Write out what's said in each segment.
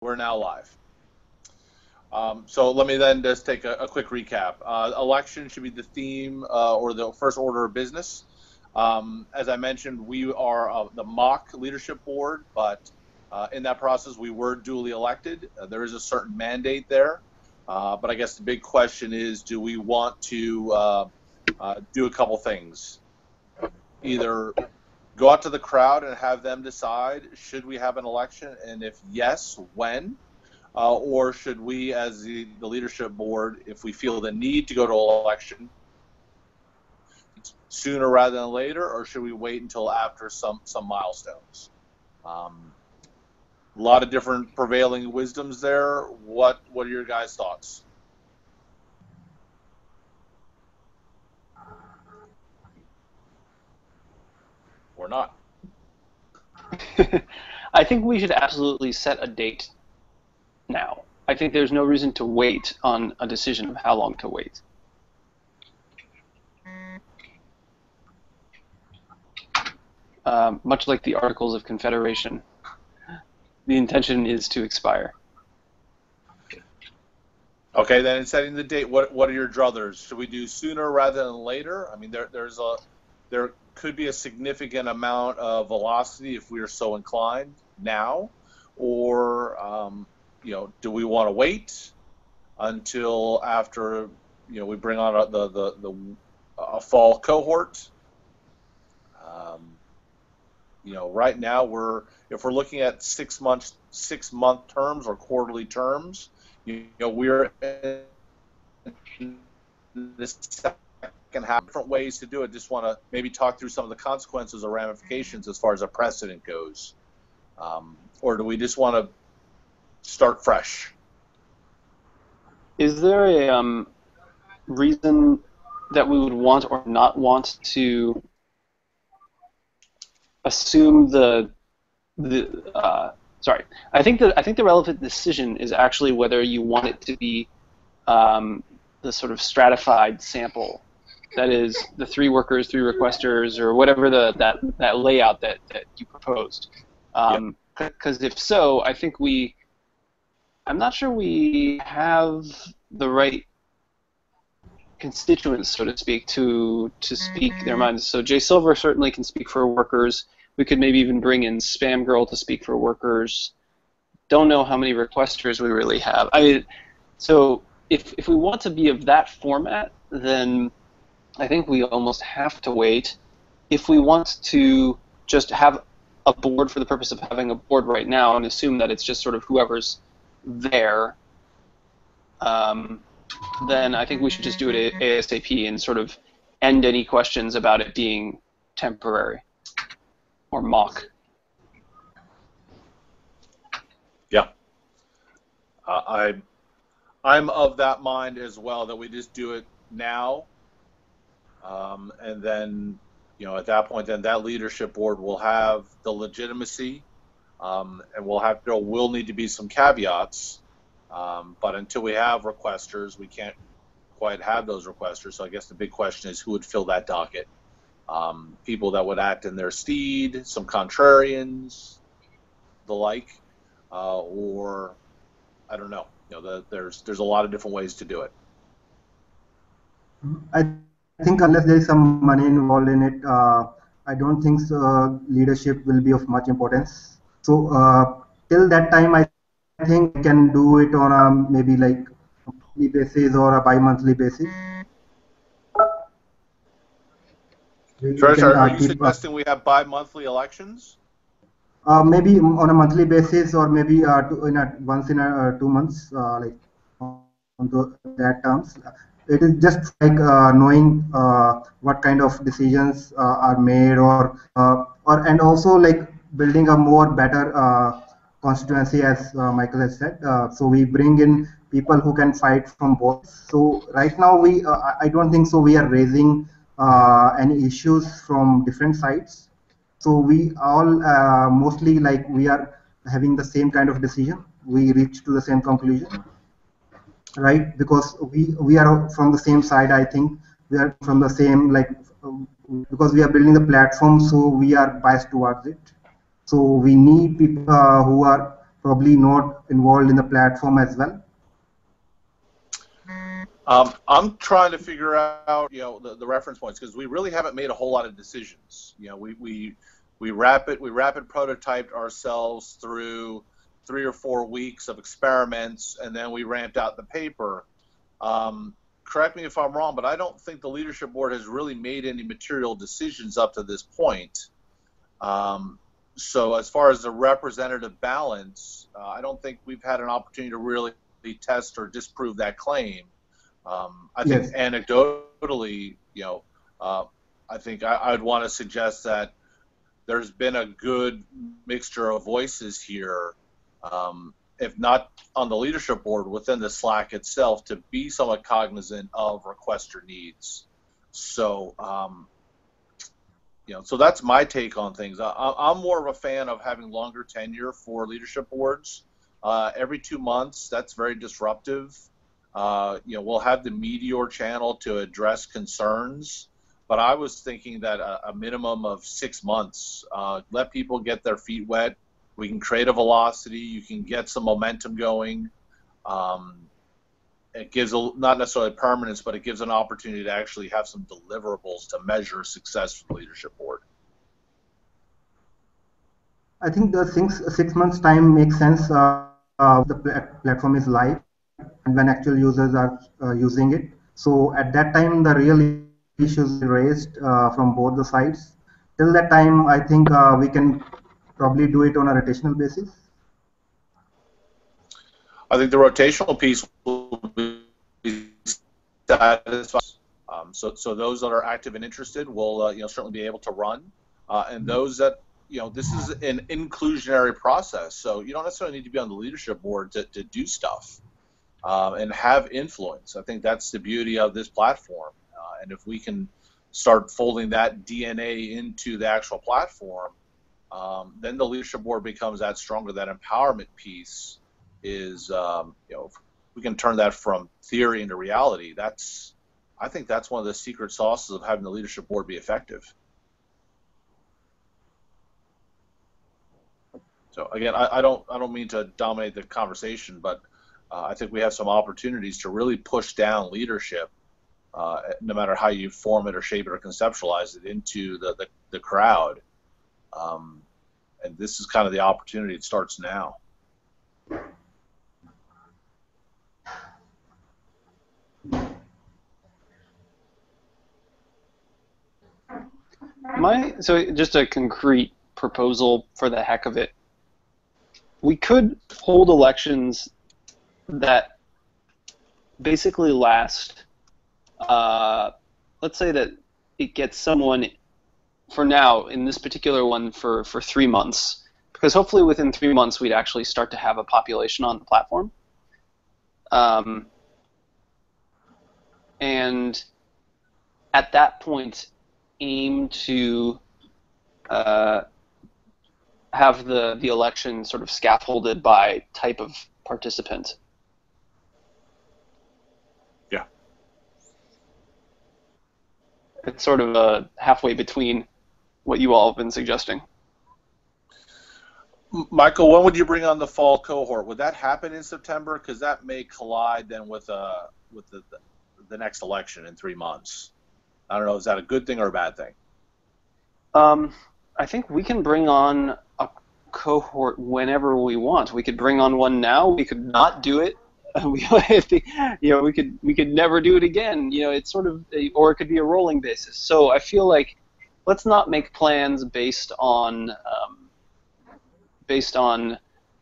We're now live. So let me then just take a quick recap. Election should be the theme or the first order of business. As I mentioned, we are the mock leadership board, but in that process, we were duly elected. There is a certain mandate there. But I guess the big question is, do we want to do a couple things? Either go out to the crowd and have them decide, should we have an election? And if yes, when? Or should we, as the leadership board, if we feel the need to go to election, sooner rather than later, or should we wait until after some milestones? A lot of different prevailing wisdoms there. What are your guys' thoughts? Or not? I think we should absolutely set a date now. I think there's no reason to wait on a decision of how long to wait. Much like the Articles of Confederation, the intention is to expire. Okay, then in setting the date, what are your druthers? Should we do sooner rather than later? I mean, there could be a significant amount of velocity if we are so inclined now, or do we want to wait until after we bring on a fall cohort? Right now if we're looking at 6 month terms or quarterly terms, we're in this second half. Different ways to do it. Just want to maybe talk through some of the consequences or ramifications as far as a precedent goes, or do we just want to start fresh? Is there a reason that we would want or not want to assume sorry. I think the relevant decision is actually whether you want it to be the sort of stratified sample. That is, the 3 workers, 3 requesters, or whatever that layout that you proposed. Because if so, I think I'm not sure we have the right constituents, so to speak, to speak their minds. So Jay Silver certainly can speak for workers. We could maybe even bring in Spam Girl to speak for workers. Don't know how many requesters we really have. So if we want to be of that format, then I think we almost have to wait. If we want to just have a board for the purpose of having a board right now and assume that it's just sort of whoever's there, then I think we should just do it ASAP and sort of end any questions about it being temporary or mock. Yeah. I'm of that mind as well, that we just do it now, and then at that point, then that leadership board will have the legitimacy, and will need to be some caveats, but until we have requesters, we can't quite have those requesters. So I guess the big question is, who would fill that docket? People that would act in their stead, some contrarians, the like, or I don't know. There's a lot of different ways to do it. I think unless there is some money involved in it, I don't think leadership will be of much importance. So till that time, I think we can do it on a maybe like monthly basis or a bi-monthly basis. Sure. Are you suggesting we have bi-monthly elections? Maybe on a monthly basis, or maybe once in 2 months, like on that terms. It is just like knowing what kind of decisions are made, and also like building a more better constituency, as Michael has said. So we bring in people who can fight from both. So right now I don't think so. We are raising any issues from different sides. So we all mostly like we are having the same kind of decision. We reach to the same conclusion, right? Because we are from the same side. I think we are from the same because we are building the platform, so we are biased towards it. So we need people who are probably not involved in the platform as well? I'm trying to figure out, the reference points, because we really haven't made a whole lot of decisions. We rapid prototyped ourselves through 3 or 4 weeks of experiments, and then we ramped out the paper. Correct me if I'm wrong, but I don't think the leadership board has really made any material decisions up to this point. So as far as the representative balance, I don't think we've had an opportunity to really test or disprove that claim. I think Yes. anecdotally, I think I would want to suggest that there's been a good mixture of voices here, if not on the leadership board, within the Slack itself, to be somewhat cognizant of requester needs. So, so that's my take on things. I'm more of a fan of having longer tenure for leadership boards. Every 2 months, that's very disruptive. We'll have the Meteor channel to address concerns, but I was thinking that a minimum of 6 months. Let people get their feet wet. We can create a velocity. You can get some momentum going. It gives not necessarily permanence, but it gives an opportunity to actually have some deliverables to measure success for the leadership board. I think the 6 months time makes sense. The platform is live and when actual users are using it. So at that time, the real issues will be raised from both the sides. Till that time, I think we can probably do it on a rotational basis. I think the rotational piece will be satisfied. So those that are active and interested will certainly be able to run, and those that this is an inclusionary process, so you don't necessarily need to be on the leadership board to do stuff and have influence. I think that's the beauty of this platform, and if we can start folding that DNA into the actual platform, then the leadership board becomes that stronger. That empowerment piece is, if we can turn that from theory into reality, I think that's one of the secret sauces of having the leadership board be effective. So again, I don't mean to dominate the conversation, but I think we have some opportunities to really push down leadership, no matter how you form it or shape it or conceptualize it, into the crowd. And this is kind of the opportunity. It starts now. So just a concrete proposal for the heck of it. We could hold elections that basically last, let's say that it gets someone, for now, in this particular one, for 3 months, because hopefully within 3 months we'd actually start to have a population on the platform. And at that point, aim to have the election sort of scaffolded by type of participant. Yeah. It's sort of halfway between what you all have been suggesting. Michael, when would you bring on the fall cohort? Would that happen in September? Because that may collide then with the next election in 3 months. I don't know. Is that a good thing or a bad thing? I think we can bring on a cohort whenever we want. We could bring on one now. We could not do it. We could never do it again. It's sort of, or it could be a rolling basis. So I feel like let's not make plans based on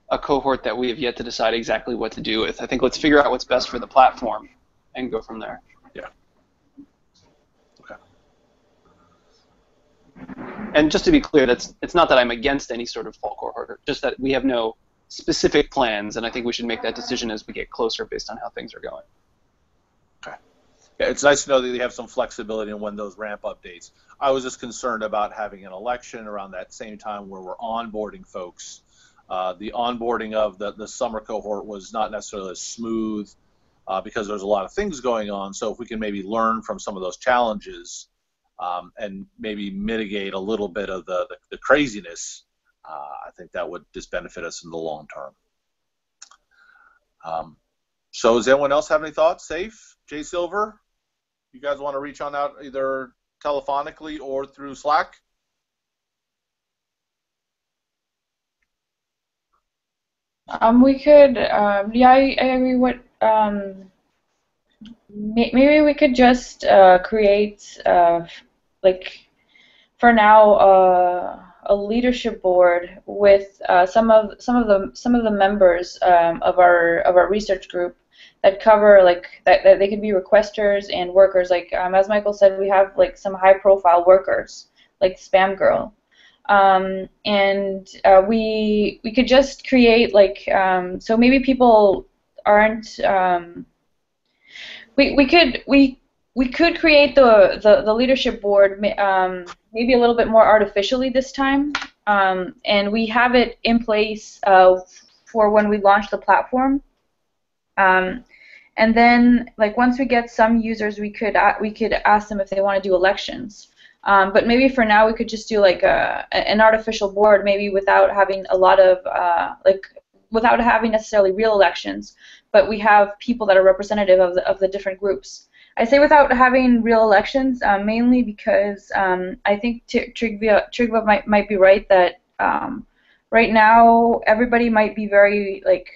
a cohort that we have yet to decide exactly what to do with. I think let's figure out what's best for the platform and go from there. Yeah. Okay. And just to be clear, it's not that I'm against any sort of fall cohort, just that we have no specific plans, and I think we should make that decision as we get closer based on how things are going. Okay. Yeah, it's nice to know that you have some flexibility in when those ramp up dates. I was just concerned about having an election around that same time where we're onboarding folks. The onboarding of the summer cohort was not necessarily as smooth because there's a lot of things going on. So if we can maybe learn from some of those challenges and maybe mitigate a little bit of the craziness, I think that would just benefit us in the long term. Um, so does anyone else have any thoughts? Safe? Jay Silver? You guys want to reach on out either telephonically or through Slack? We could, yeah, I agree. Maybe we could just create, like, for now, a leadership board with some of the members of our research group that cover that they could be requesters and workers. Like as Michael said, we have like some high profile workers like Spam Girl. And we could just create like so maybe people aren't we could create the leadership board maybe a little bit more artificially this time, and we have it in place for when we launch the platform. And then, like once we get some users, we could ask them if they want to do elections. But maybe for now, we could just do like an artificial board, maybe without having a lot of without having necessarily real elections, but we have people that are representative of the different groups. I say without having real elections, mainly because I think Trygve might be right that right now everybody might be very like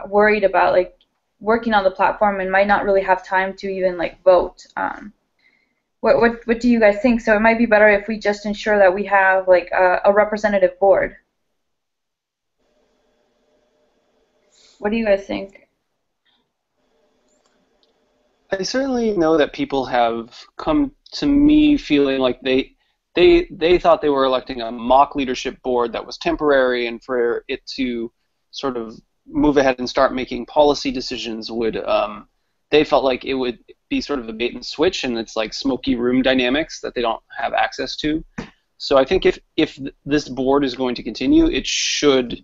worried about like working on the platform and might not really have time to even like vote. What do you guys think? So it might be better if we just ensure that we have like a representative board. What do you guys think? I certainly know that people have come to me feeling like they thought they were electing a mock leadership board that was temporary, and for it to sort of move ahead and start making policy decisions would they felt like it would be sort of a bait and switch, and it's like smoky room dynamics that they don't have access to. So I think if this board is going to continue, it should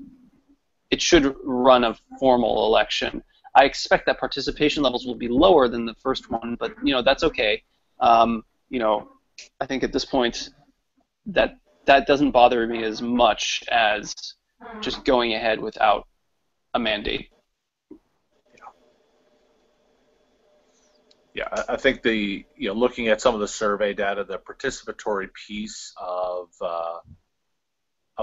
run a formal election. I expect that participation levels will be lower than the first one, but that's okay. I think at this point that doesn't bother me as much as just going ahead without a mandate. Yeah, I think looking at some of the survey data, the participatory piece of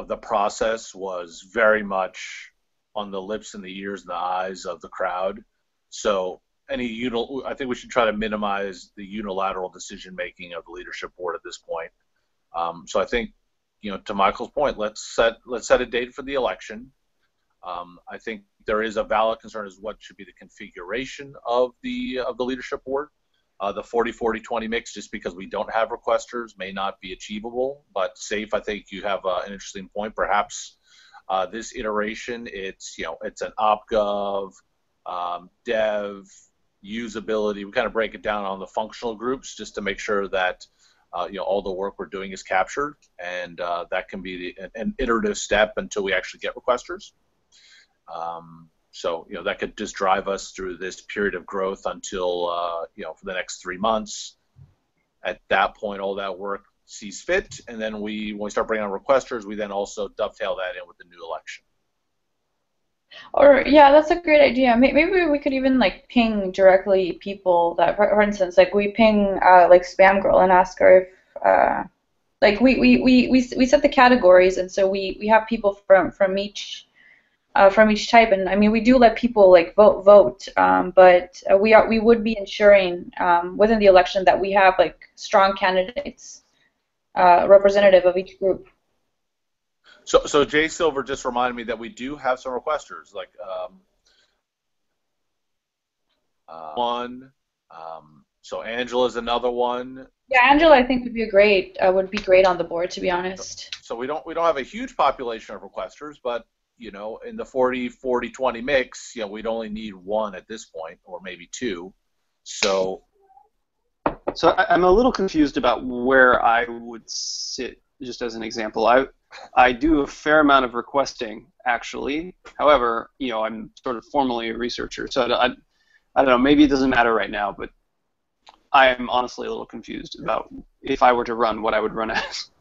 the process was very much on the lips and the ears and the eyes of the crowd. So I think we should try to minimize the unilateral decision making of the leadership board at this point. So I think, to Michael's point, let's set a date for the election. I think there is a valid concern as what should be the configuration of the leadership board. The 40-40-20 mix, just because we don't have requesters, may not be achievable. But Safe, I think you have an interesting point. Perhaps this iteration, it's an OpGov, dev, usability. We kind of break it down on the functional groups just to make sure that all the work we're doing is captured, and that can be an iterative step until we actually get requesters. So that could just drive us through this period of growth until for the next 3 months. At that point, all that work sees fit, and then when we start bringing on requesters, we then also dovetail that in with the new election. Or yeah, that's a great idea. Maybe we could even like ping directly people that, for instance, like we ping like Spam Girl and ask her if like we set the categories, and so we have people from each type, and I mean we do let people like vote, but we would be ensuring within the election that we have like strong candidates representative of each group. So Jay Silver just reminded me that we do have some requesters, like one. So Angela's another one. Yeah, Angela, I think would be great on the board, to be honest. So we don't have a huge population of requesters, but in the 40-40-20 mix, we'd only need one at this point, or maybe two. So I'm a little confused about where I would sit. Just as an example, I do a fair amount of requesting, actually. However, I'm sort of formally a researcher, so I don't know. Maybe it doesn't matter right now, but I'm honestly a little confused about if I were to run, what I would run as.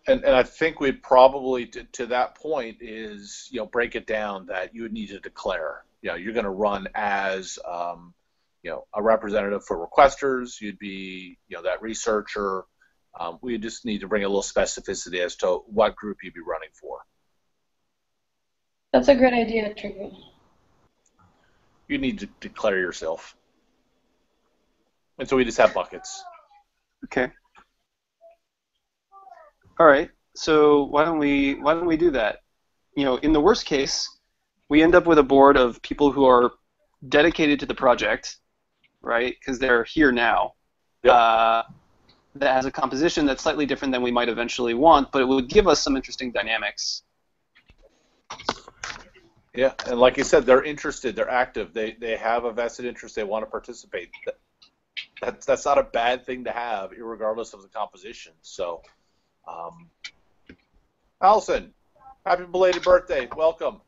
And I think we'd probably, to that point, is break it down that you would need to declare. you're going to run as a representative for requesters. You'd be that researcher. We just need to bring a little specificity as to what group you'd be running for. That's a great idea, Trigger. You need to declare yourself. And so we just have buckets. Okay. All right. So why don't we do that? In the worst case, we end up with a board of people who are dedicated to the project, right? Because they're here now. Yep. That has a composition that's slightly different than we might eventually want, but it would give us some interesting dynamics. Yeah, and like you said, they're interested, they're active, they have a vested interest, they want to participate. That's not a bad thing to have, regardless of the composition. So, Allison, happy belated birthday, welcome.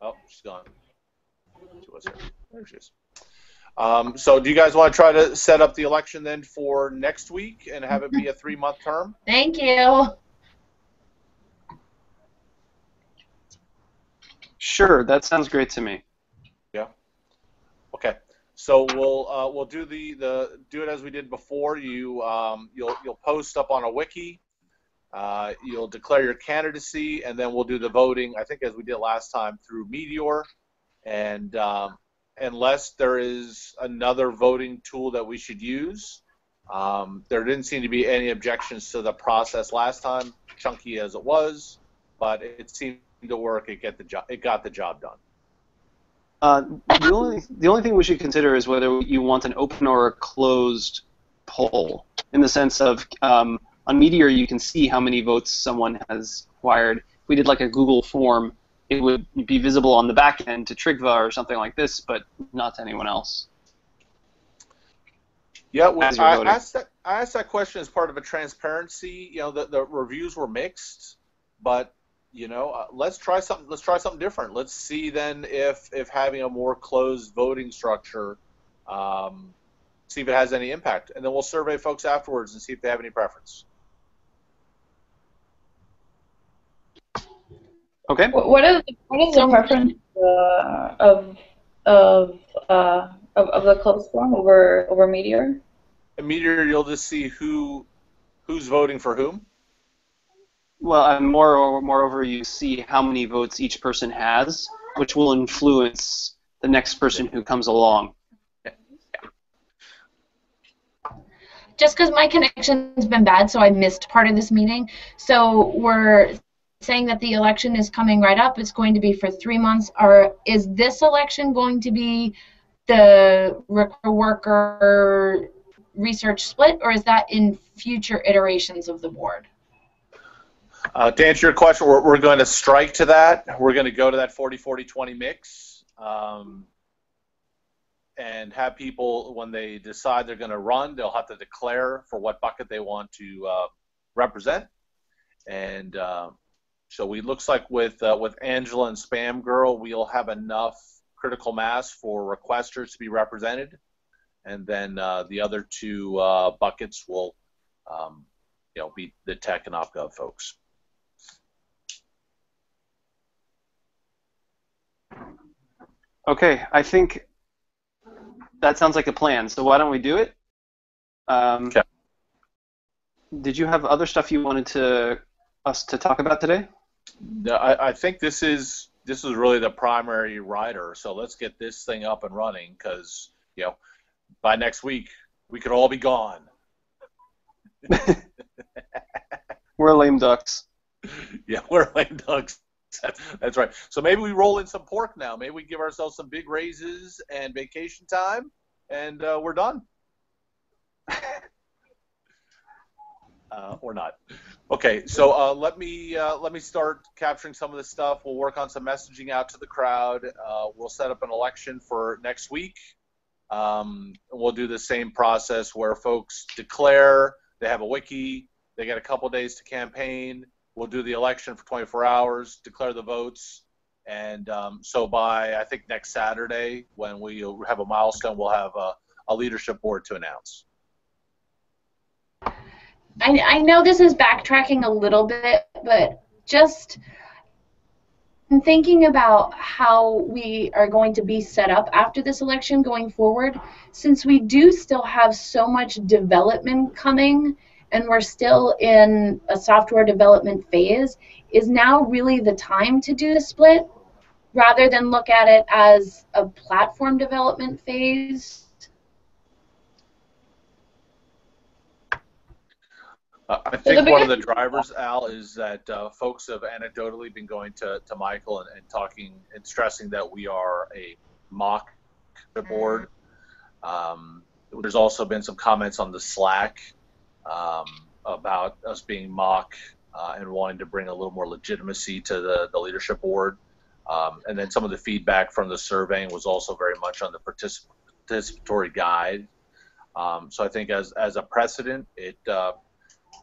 Oh, she's gone. She was here. There she is. So do you guys want to try to set up the election then for next week and have it be a 3-month term? Thank you. Sure, that sounds great to me. Yeah. Okay. So we'll do do it as we did before. You'll post up on a wiki. You'll declare your candidacy, and then we'll do the voting. I think as we did last time through Meteor, and unless there is another voting tool that we should use, there didn't seem to be any objections to the process last time, chunky as it was, but it seemed to work. It got the job done. The only thing we should consider is whether you want an open or a closed poll, in the sense of on Meteor you can see how many votes someone has acquired. If we did like a Google form, it would be visible on the back end to Trigva or something like this, but not to anyone else. Yeah, I asked that question as part of a transparency. The reviews were mixed, but let's try something. Let's try something different. Let's see then if having a more closed voting structure, see if it has any impact, and then we'll survey folks afterwards and see if they have any preference. Okay. What is the preference of the closed form over Meteor? In Meteor, you'll just see who's voting for whom. Well, and moreover, you see how many votes each person has, which will influence the next person who comes along. Just because my connection's been bad, so I missed part of this meeting. So we're saying that the election is coming right up. It's going to be for 3 months. Or is this election going to be the worker research split, or is that in future iterations of the board? To answer your question, we're going to strike to that. We're going to go to that 40-40-20 mix and have people, when they decide they're going to run, they'll have to declare for what bucket they want to represent. And so it looks like with Angela and Spam Girl, we'll have enough critical mass for requesters to be represented, and then the other 2 buckets will be the tech and OpGov folks. Okay, I think that sounds like a plan. So why don't we do it? Okay. Did you have other stuff you wanted us to talk about today? No, I think this is really the primary rider. So let's get this thing up and running, because by next week we could all be gone. We're lame ducks. Yeah, we're lame ducks. That's right. So maybe we roll in some pork now. Maybe we give ourselves some big raises and vacation time, and we're done. Or not. Okay, so let me start capturing some of this stuff. We'll work on some messaging out to the crowd. We'll set up an election for next week. We'll do the same process where folks declare, they have a wiki, they get a couple days to campaign. We'll do the election for 24 hours, declare the votes, and so by, I think, next Saturday, when we have a milestone, we'll have a leadership board to announce. I know this is backtracking a little bit, but just thinking about how we are going to be set up after this election going forward, since we do still have so much development coming and we're still in a software development phase, is now really the time to do the split rather than look at it as a platform development phase? I think one of the drivers, Al, is that folks have anecdotally been going to Michael and talking and stressing that we are a mock board. There's also been some comments on the Slack about us being mock and wanting to bring a little more legitimacy to the leadership board. And then some of the feedback from the surveying was also very much on the participatory guide. So I think as a precedent,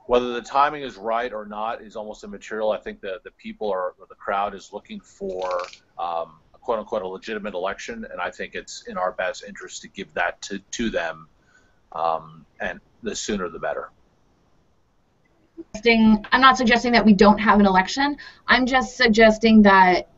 whether the timing is right or not is almost immaterial. I think the people the crowd is looking for quote unquote a legitimate election, and I think it's in our best interest to give that to them, and the sooner the better. I'm not suggesting that we don't have an election. I'm just suggesting that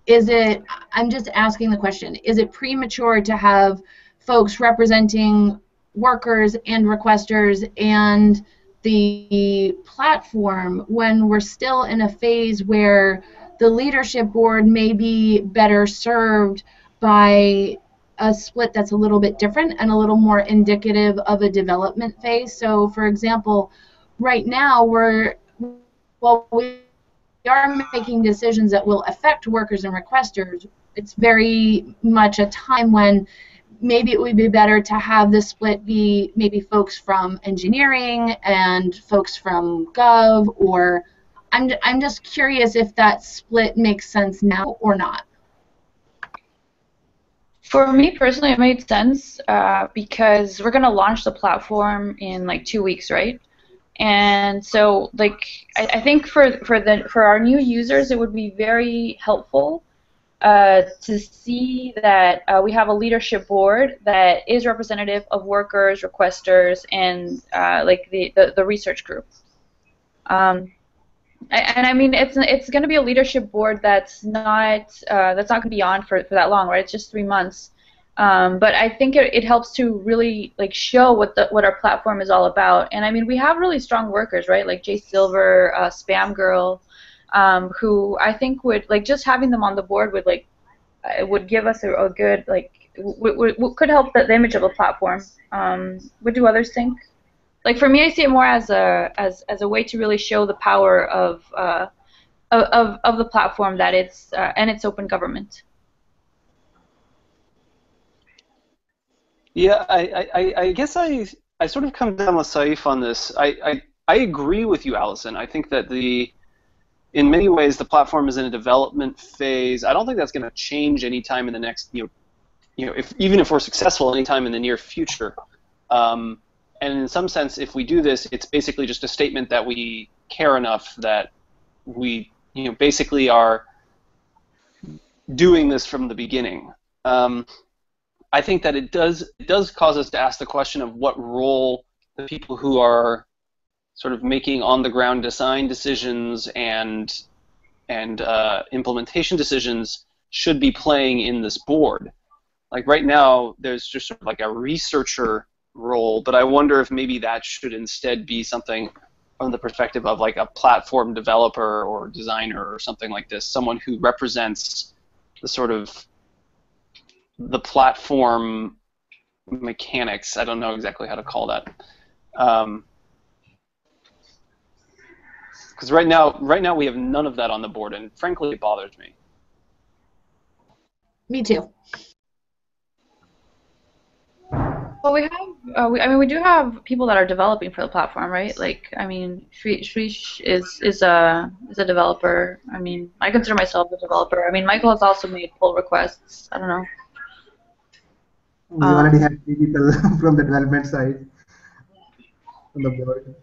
I'm just asking the question, is it premature to have folks representing workers and requesters and the platform when we're still in a phase where the leadership board may be better served by a split that's a little bit different and a little more indicative of a development phase? So, for example, right now we are making decisions that will affect workers and requesters. It's very much a time when maybe it would be better to have the split be maybe folks from engineering and folks from gov, or I'm just curious if that split makes sense now or not. For me personally, it made sense because we're going to launch the platform in like 2 weeks, right? And so, like, I think for our new users, it would be very helpful to see that we have a leadership board that is representative of workers, requesters, and like the research group. And I mean, it's going to be a leadership board that's not going to be on for that long, right? It's just 3 months. But I think it helps to really like show what our platform is all about. And I mean, we have really strong workers, right? Like Jay Silver, Spam Girl, who I think would like just having them on the board would like it would give us a good like could help the image of a platform. What do others think? Like for me, I see it more as a way to really show the power of the platform that it's and its open government. Yeah, I guess I sort of come down with Saif on this. I agree with you, Allison. I think that in many ways the platform is in a development phase. I don't think that's going to change anytime in the next even if we're successful anytime in the near future. And in some sense, if we do this, it's basically just a statement that we care enough that we basically are doing this from the beginning. I think that it does cause us to ask the question of what role the people who are sort of making on-the-ground design decisions and implementation decisions should be playing in this board. Like right now, there's just sort of like a researcher role, but I wonder if maybe that should instead be something from the perspective of like a platform developer or designer or something like this, someone who represents the sort of the platform mechanics. I don't know exactly how to call that. Because right now we have none of that on the board, and frankly, it bothers me. Me too. Well, we have. We do have people that are developing for the platform, right? Like, I mean, Shrish is a developer. I mean, I consider myself a developer. I mean, Michael has also made pull requests. I don't know. We already have 3 people from the development side on the board.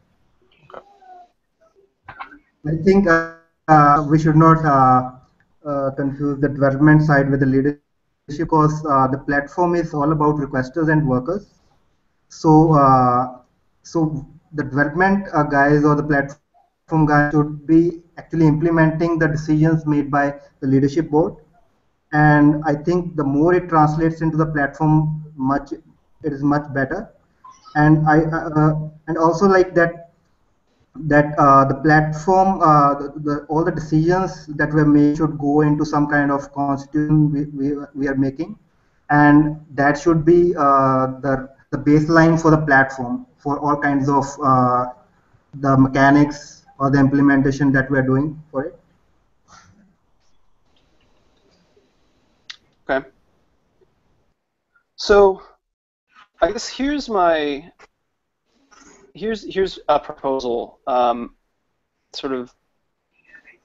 I think we should not confuse the development side with the leadership because the platform is all about requesters and workers. So, so the development guys or the platform platform guys should be actually implementing the decisions made by the leadership board. And I think the more it translates into the platform, it is much better. And and also like the platform, all the decisions that were made should go into some kind of constitution we are making, and that should be the baseline for the platform for all kinds of the mechanics or the implementation that we are doing for it. Okay. So I guess here's a proposal. Sort of,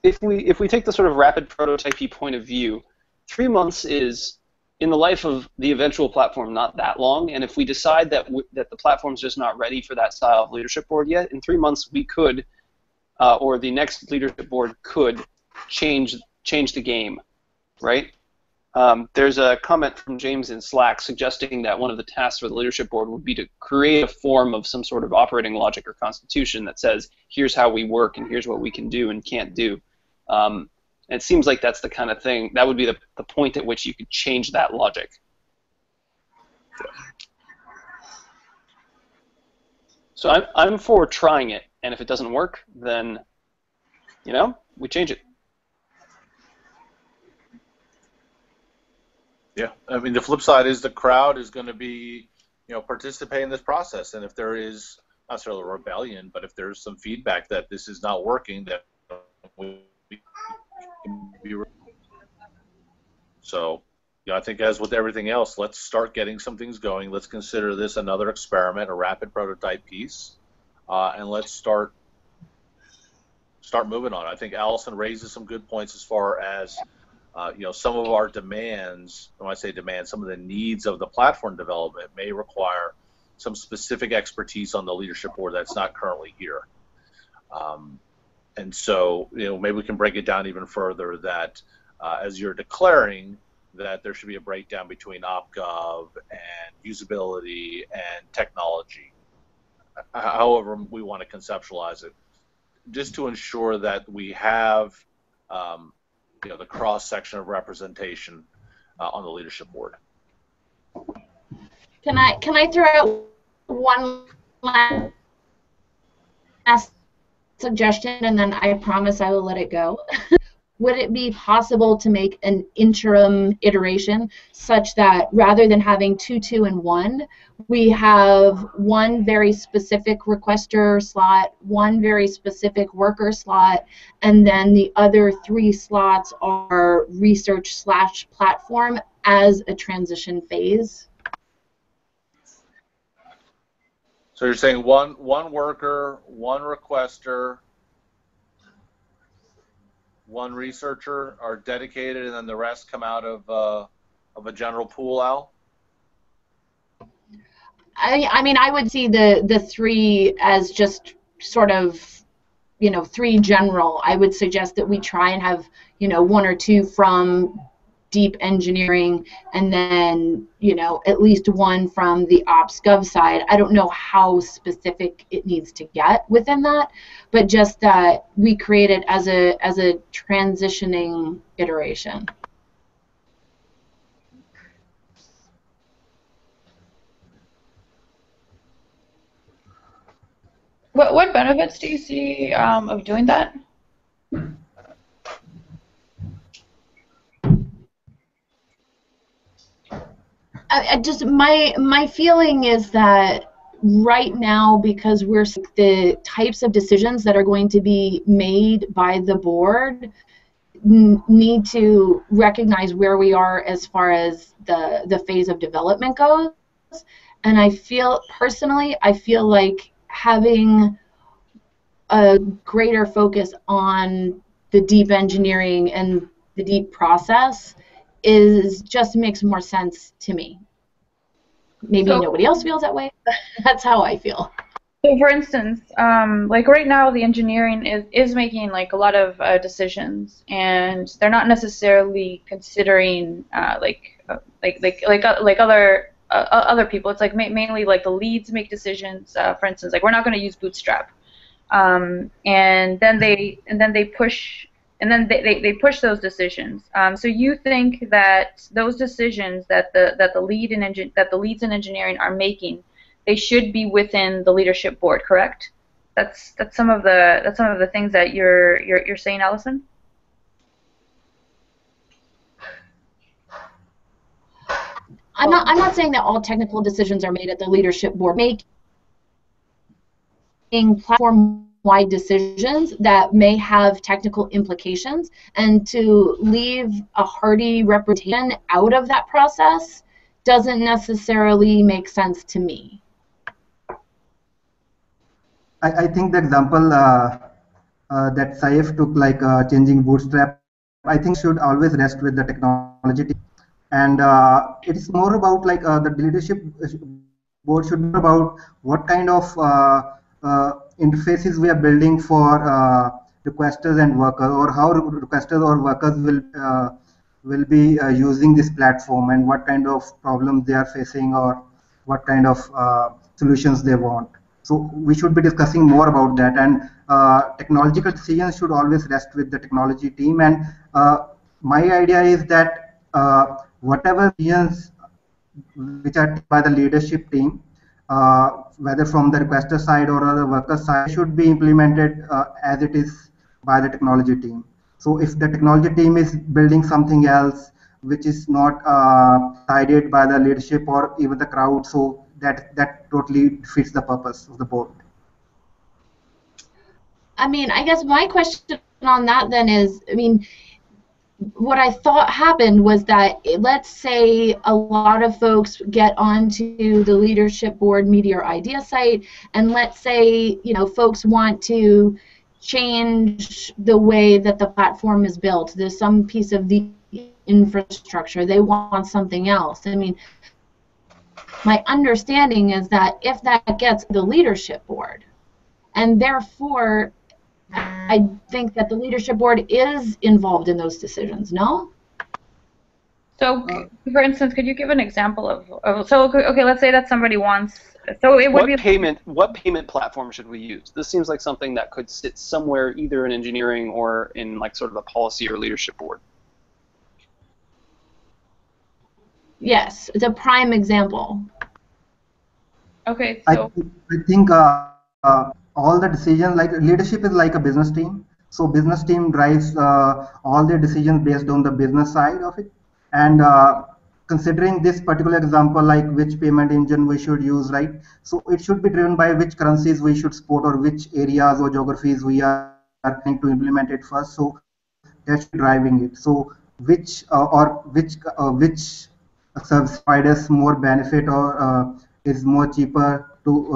if we take the sort of rapid prototypey point of view, 3 months is, in the life of the eventual platform, not that long. And if we decide that that the platform's just not ready for that style of leadership board yet, in 3 months we could, or the next leadership board could change the game, right? There's a comment from James in Slack suggesting that one of the tasks for the leadership board would be to create a form of some sort of operating logic or constitution that says, here's how we work and here's what we can do and can't do. And it seems like that's the kind of thing, that would be the point at which you could change that logic. So I'm for trying it, and if it doesn't work, then, we change it. Yeah, I mean, the flip side is the crowd is going to be, participate in this process, and if there is not necessarily a rebellion, but if there's some feedback that this is not working, that we can be. So, I think as with everything else, let's start getting some things going. Let's consider this another experiment, a rapid prototype piece, and let's start moving on. I think Allison raises some good points as far as. Some of our demands, when I say demands, some of the needs of the platform development may require some specific expertise on the leadership board that's not currently here. And so, maybe we can break it down even further that as you're declaring that there should be a breakdown between OpGov and usability and technology, however we want to conceptualize it, just to ensure that we have the cross-section of representation on the leadership board. Can I throw out one last suggestion, and then I promise I will let it go? Would it be possible to make an interim iteration such that rather than having 2, 2, and 1, we have one very specific requester slot, one very specific worker slot, and then the other 3 slots are research/platform as a transition phase? So you're saying one worker, one requester, one researcher are dedicated, and then the rest come out of a general pool, Al? I mean, I would see the 3 as just sort of, 3 general. I would suggest that we try and have, 1 or 2 from deep engineering, and then, at least 1 from the ops gov side. I don't know how specific it needs to get within that, but just that we create it as a transitioning iteration. What benefits do you see of doing that? Just my feeling is that right now, because we're the types of decisions that are going to be made by the board need to recognize where we are as far as the phase of development goes. And I feel like having a greater focus on the deep engineering and the deep process just makes more sense to me. Maybe nobody else feels that way, but that's how I feel. So, for instance, like right now, the engineering is making like a lot of decisions, and they're not necessarily considering like other people. It's like mainly like the leads make decisions. For instance, like we're not going to use Bootstrap. and then they push. And then they push those decisions. So you think that those decisions that the leads in engineering are making, they should be within the leadership board, correct? That's some of the things that you're saying, Allison. I'm not saying that all technical decisions are made at the leadership board. Making platform-wide decisions that may have technical implications, and to leave a hearty representation out of that process doesn't necessarily make sense to me. I think the example that Saif took, like changing Bootstrap, I think should always rest with the technology team. And it's more about like the leadership board should be about what kind of interfaces we are building for requesters and workers, or how requesters or workers will be using this platform, and what kind of problems they are facing, or what kind of solutions they want. So we should be discussing more about that, and technological decisions should always rest with the technology team. And my idea is that whatever decisions which are taken by the leadership team, whether from the requester side or the worker side, should be implemented as it is by the technology team. So if the technology team is building something else which is not guided by the leadership or even the crowd, so that totally defeats the purpose of the board. I mean, I guess my question on that then is, I mean, what I thought happened was that, let's say a lot of folks get onto the leadership board media or idea site, and let's say, you know, folks want to change the way that the platform is built. There's some piece of the infrastructure. They want something else. I mean, my understanding is that if that gets the leadership board, and therefore I think that the leadership board is involved in those decisions, no? So, for instance, could you give an example of so okay, let's say that somebody wants, so it would What payment platform should we use? This seems like something that could sit somewhere either in engineering or in like sort of a policy or leadership board. Yes, it's a prime example. Okay, so I think all the decisions, like leadership is like a business team. So business team drives all their decisions based on the business side of it. And considering this particular example, like which payment engine we should use, right? So it should be driven by which currencies we should support, or which areas or geographies we are trying to implement it first. So that should be driving it. So which service providers more benefit, or is more cheaper to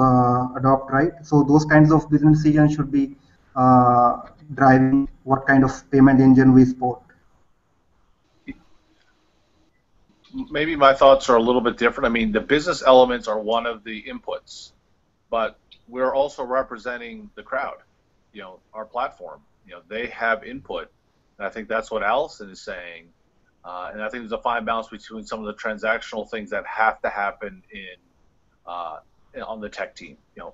adopt, right? So those kinds of business decisions should be driving what kind of payment engine we support. Maybe my thoughts are a little bit different. I mean, the business elements are one of the inputs, but we're also representing the crowd, you know, our platform. You know, they have input, and I think that's what Allison is saying. And I think there's a fine balance between some of the transactional things that have to happen on the tech team. You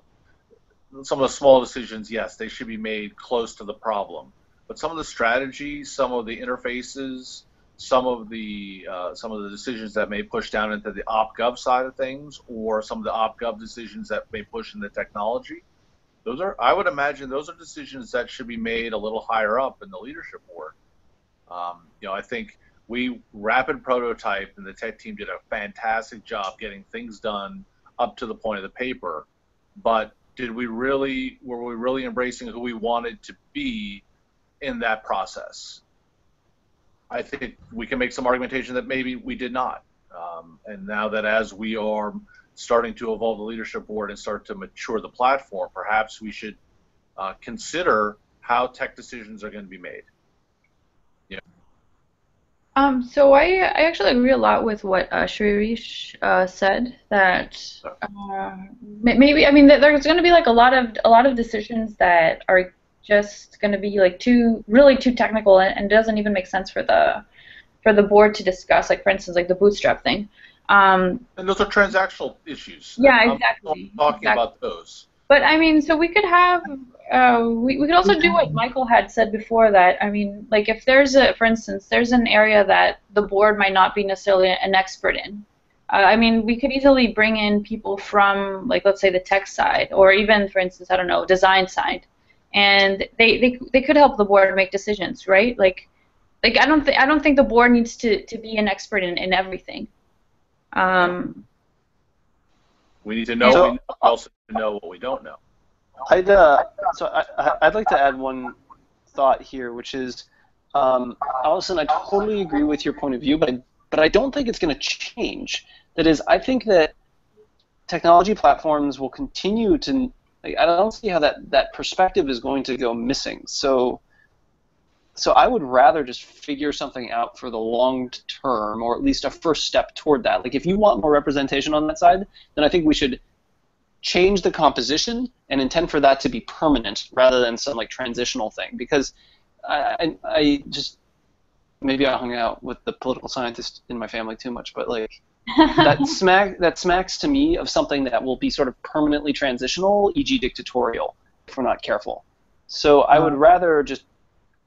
know, some of the small decisions, yes, they should be made close to the problem, but some of the strategies, some of the interfaces, some of the decisions that may push down into the op-gov side of things, or some of the op-gov decisions that may push in the technology, those are, I would imagine, those are decisions that should be made a little higher up in the leadership board. You know, I think we rapid prototype, and the tech team did a fantastic job getting things done up to the point of the paper. But were we really embracing who we wanted to be in that process? I think we can make some argumentation that maybe we did not. And now that as we are starting to evolve the leadership board and start to mature the platform, perhaps we should consider how tech decisions are going to be made. So I actually agree a lot with what Shirish said, that maybe, I mean, there's going to be like a lot of decisions that are just going to be like really too technical, and doesn't even make sense for the board to discuss. Like, for instance, like the bootstrap thing. And those are transactional issues. Yeah, exactly. I'm talking about those. But I mean, so we could have we could also do what Michael had said before that. I mean, like if there's for instance, there's an area that the board might not be necessarily an expert in. I mean, we could easily bring in people from, like, let's say the tech side, or even, for instance, I don't know, design side, and they could help the board make decisions, right? Like I don't think the board needs to be an expert in everything. We need to know what we know, also to know what we don't know. I'd like to add one thought here, which is, Allison, I totally agree with your point of view, but I don't think it's going to change. That is, I think that technology platforms will continue to. Like, I don't see how that perspective is going to go missing. So I would rather just figure something out for the long term, or at least a first step toward that. Like, if you want more representation on that side, then I think we should change the composition and intend for that to be permanent rather than some like transitional thing. Because I just, maybe I hung out with the political scientist in my family too much, but like that smacks to me of something that will be sort of permanently transitional, e.g. dictatorial, if we're not careful. So I would rather just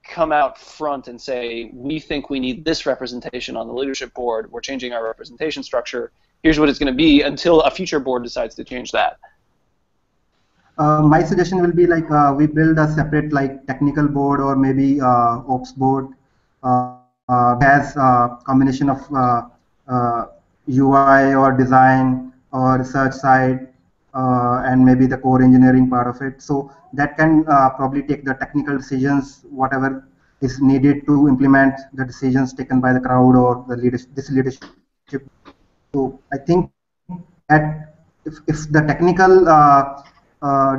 come out front and say, we think we need this representation on the leadership board, we're changing our representation structure, here's what it's going to be, until a future board decides to change that. My suggestion will be like we build a separate like technical board, or maybe ops board, has a combination of UI or design or research side, and maybe the core engineering part of it. So that can probably take the technical decisions, whatever is needed to implement the decisions taken by the crowd or the leadership. So I think that if the technical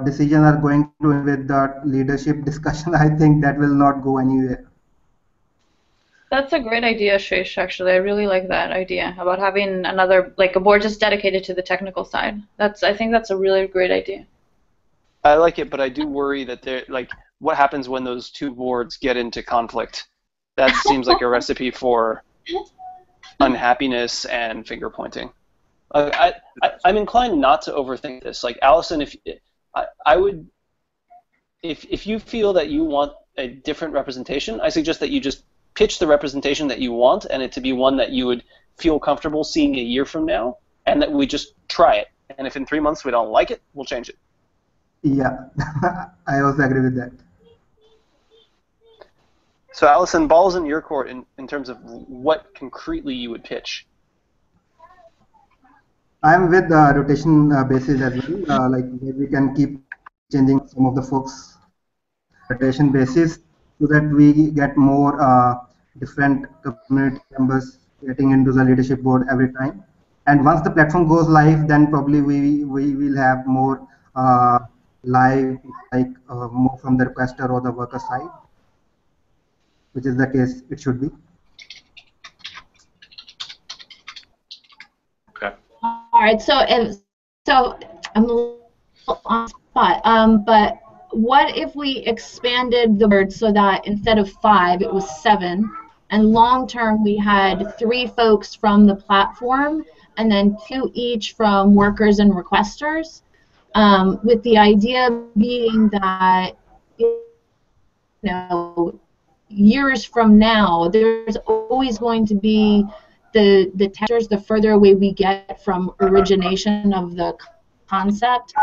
decisions are going to with the leadership discussion, I think that will not go anywhere. That's a great idea, Shesh, actually. I really like that idea about having another, like a board just dedicated to the technical side. I think that's a really great idea. I like it, but I do worry that like, what happens when those two boards get into conflict? That seems like a recipe for unhappiness and finger pointing. I'm inclined not to overthink this. Like, Allison, if you feel that you want a different representation, I suggest that you just pitch the representation that you want, and it to be one that you would feel comfortable seeing a year from now, and that we just try it. And if in 3 months we don't like it, we'll change it. Yeah, I also agree with that. So, Allison, ball's in your court in terms of what concretely you would pitch. I'm with rotation basis as well. Like we can keep changing some of the folks rotation basis, so that we get more different community members getting into the leadership board every time. And once the platform goes live, then probably we will have more live, like more from the requester or the worker side, which is the case it should be. Okay. All right. So I'm a little on the spot. But what if we expanded the board so that instead of 5, it was 7, and long term we had 3 folks from the platform and then 2 each from workers and requesters, with the idea being that, you know, years from now, there's always going to be the testers. The further away we get from origination of the concept,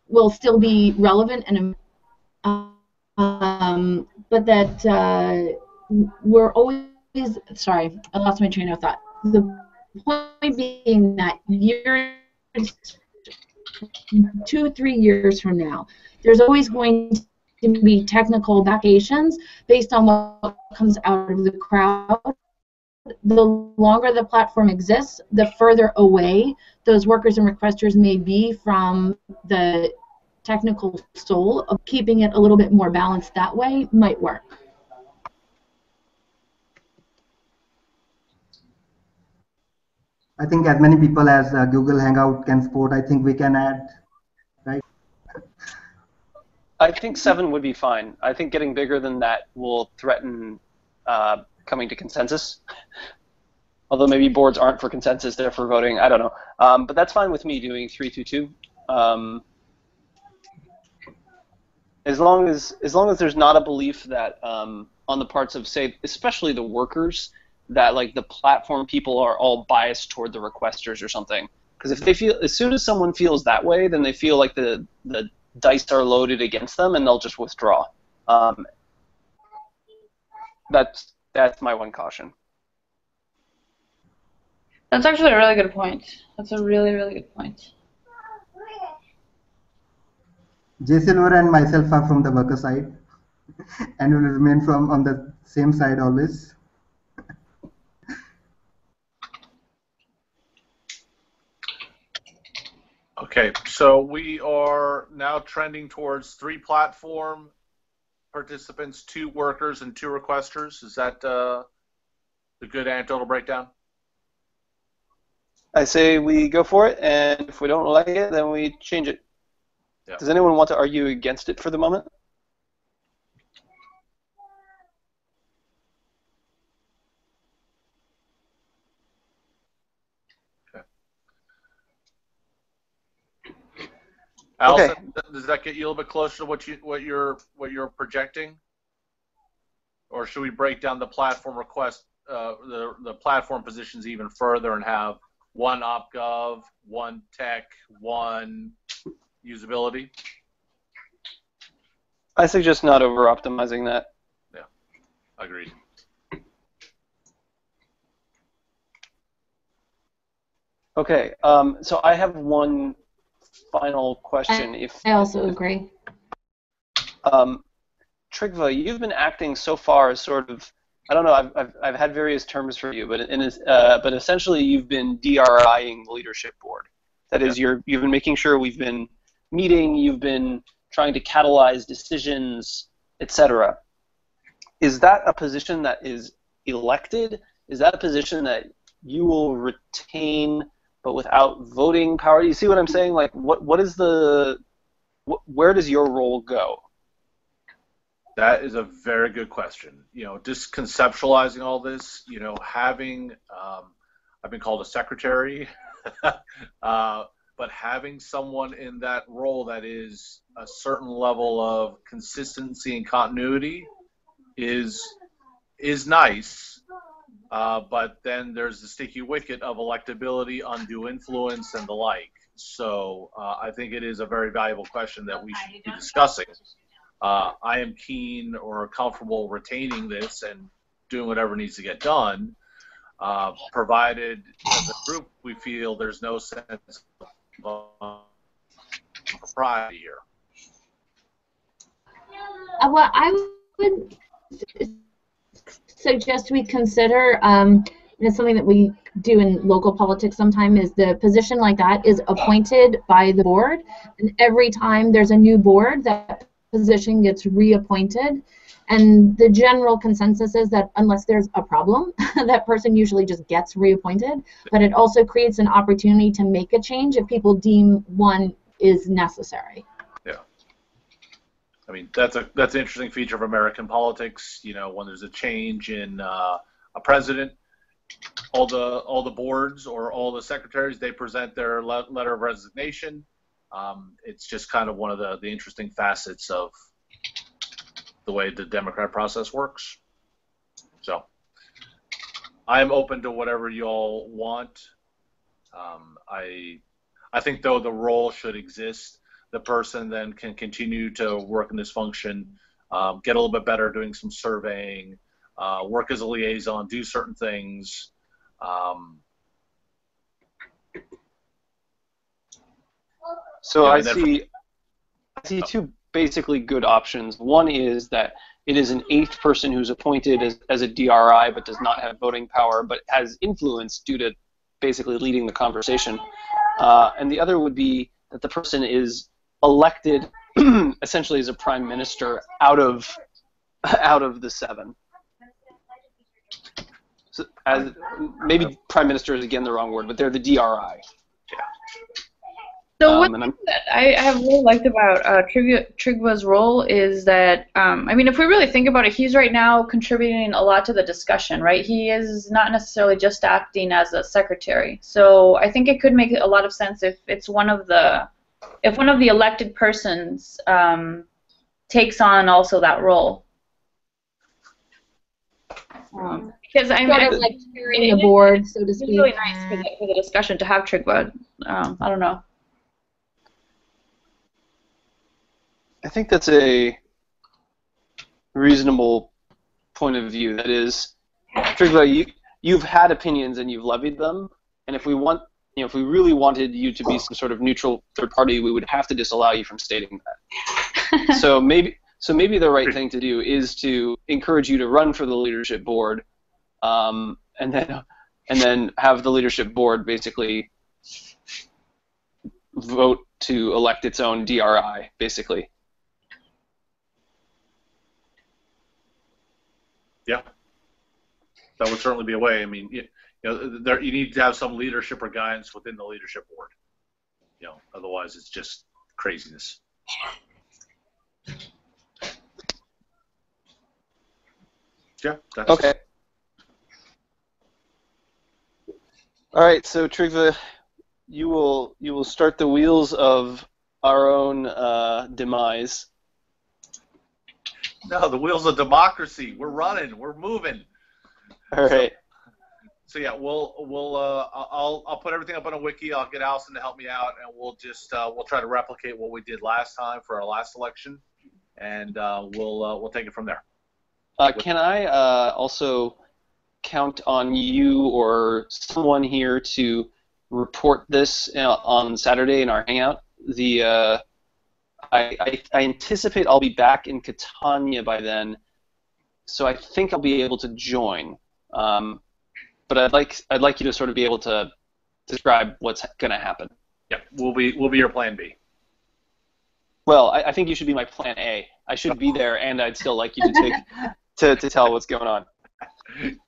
will still be relevant, and but that we're always, sorry, I lost my train of thought. The point being that years, 2-3 years from now, there's always going to be technical vacations based on what comes out of the crowd. The longer the platform exists, the further away those workers and requesters may be from the technical soul. Of keeping it a little bit more balanced that way might work. I think as many people as Google Hangout can support, I think we can add, right? I think 7 would be fine. I think getting bigger than that will threaten coming to consensus. Although maybe boards aren't for consensus, they're for voting. I don't know. But that's fine with me doing 3-2-2. as long as there's not a belief that on the parts of, say, especially the workers, that like the platform people are all biased toward the requesters or something. Because if they feel, as soon as someone feels that way, then they feel like the dice are loaded against them, and they'll just withdraw. That's my one caution. That's actually a really good point. That's a really, really good point. J. Silver and myself are from the worker side, and will remain from on the same side always. Okay, so we are now trending towards 3 platform participants, 2 workers, and 2 requesters. Is that the good anecdotal breakdown? I say we go for it, and if we don't like it, then we change it. Yeah. Does anyone want to argue against it for the moment? Allison, Okay. does that get you a little bit closer to what you're projecting, or should we break down the platform request, the platform positions even further and have 1 OpGov, 1 tech, 1 usability? I suggest not over-optimizing that. Yeah, agreed. Okay, so I have one final question. I also agree. Trygve, you've been acting so far as sort of, I don't know, I've had various terms for you, but essentially you've been DRIing the leadership board. That is, you've been making sure we've been meeting, you've been trying to catalyze decisions, etc. Is that a position that is elected? Is that a position that you will retain but without voting power? You see what I'm saying? Like, what is where does your role go? That is a very good question. Just conceptualizing all this, having, I've been called a secretary, but having someone in that role that is a certain level of consistency and continuity is nice. But then there's the sticky wicket of electability, undue influence, and the like. So I think it is a very valuable question that we should be discussing. I am keen or comfortable retaining this and doing whatever needs to get done, provided as a group we feel there's no sense of propriety here. Well, I would suggest we consider, it's something that we do in local politics sometimes, is the position like that is appointed by the board, and every time there's a new board, that position gets reappointed, and the general consensus is that unless there's a problem, that person usually just gets reappointed, but it also creates an opportunity to make a change if people deem one is necessary. Yeah. I mean, that's an interesting feature of American politics. When there's a change in a president, all the boards or all the secretaries, they present their letter of resignation. It's just kind of one of the interesting facets of the way the democratic process works. So I am open to whatever you all want. I think, though, the role should exist. The person then can continue to work in this function, get a little bit better doing some surveying, work as a liaison, do certain things. So I see 2 basically good options. One is that it is an 8th person who's appointed as a DRI but does not have voting power but has influence due to basically leading the conversation. And the other would be that the person is elected essentially as a prime minister out of the 7. So maybe prime minister is again the wrong word, but they're the DRI. So one thing that I have really liked about Trygve's role is that, I mean, if we really think about it, he's right now contributing a lot to the discussion, right? He is not necessarily just acting as a secretary. So I think it could make a lot of sense if it's one of the elected persons takes on also that role. Because I Sort of like carrying the board, so to it's speak. really nice for the discussion to have Trigva. I don't know. I think that's a reasonable point of view. That is, Trigva, you've had opinions and you've levied them, and if we really wanted you to be some sort of neutral third party, we would have to disallow you from stating that. So maybe the right thing to do is to encourage you to run for the leadership board, and then have the leadership board basically vote to elect its own DRI, basically. Yeah, that would certainly be a way. I mean, you need to have some leadership or guidance within the leadership board. Otherwise it's just craziness. Yeah. That's Okay. All right. So Trigva, you will start the wheels of our own demise. No, the wheels of democracy. We're running. We're moving. All right. So yeah, I'll put everything up on a wiki. I'll get Allison to help me out, and we'll try to replicate what we did last time for our last election, and we'll take it from there. Can I also count on you or someone here to report this on Saturday in our hangout? I anticipate I'll be back in Catania by then, so I think I'll be able to join. But I'd like you to sort of be able to describe what's going to happen. Yeah, we'll be your plan B. Well, I think you should be my plan A. I should be there, and I'd still like you to to tell what's going on.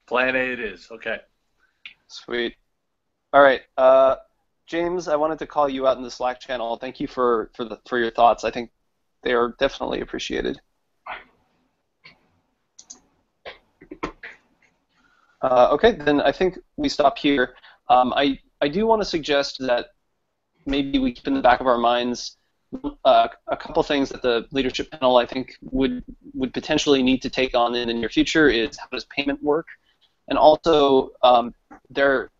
Plan A it is. Okay. Sweet. All right, James, I wanted to call you out in the Slack channel. Thank you for your thoughts. I think they are definitely appreciated. Okay, then I think we stop here. I do want to suggest that maybe we keep in the back of our minds a couple things that the leadership panel I think would potentially need to take on in the near future is how does payment work, and also there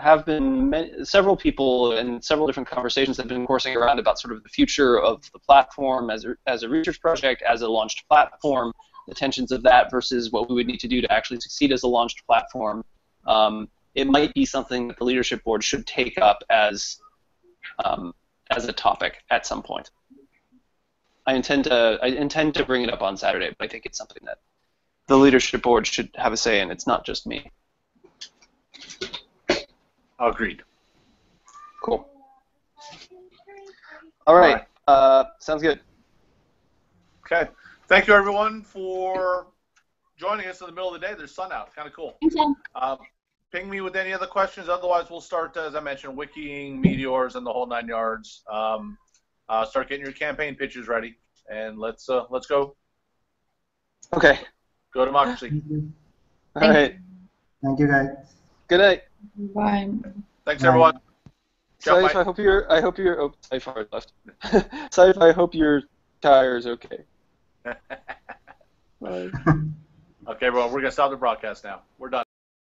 have been several people and several different conversations that have been coursing around about sort of the future of the platform as a research project, as a launched platform, the tensions of that versus what we would need to do to actually succeed as a launched platform. It might be something that the leadership board should take up as a topic at some point. I intend to bring it up on Saturday, but I think it's something that the leadership board should have a say in. It's not just me. Agreed. Cool. All right. Sounds good. Okay. Thank you, everyone, for joining us in the middle of the day. There's sun out. It's kind of cool. Ping me with any other questions. Otherwise, we'll start, as I mentioned, wikiing, meteors, and the whole 9 yards. Start getting your campaign pitches ready, and let's go. Okay. Go democracy. All right. Thank you, guys. Good night. Bye. Thanks, Bye. everyone. Ciao, Saif, bye. I hope you're. Oh, Saif already left. Saif, I hope your tire is okay. Bye. Okay, everyone, we're gonna stop the broadcast now. We're done.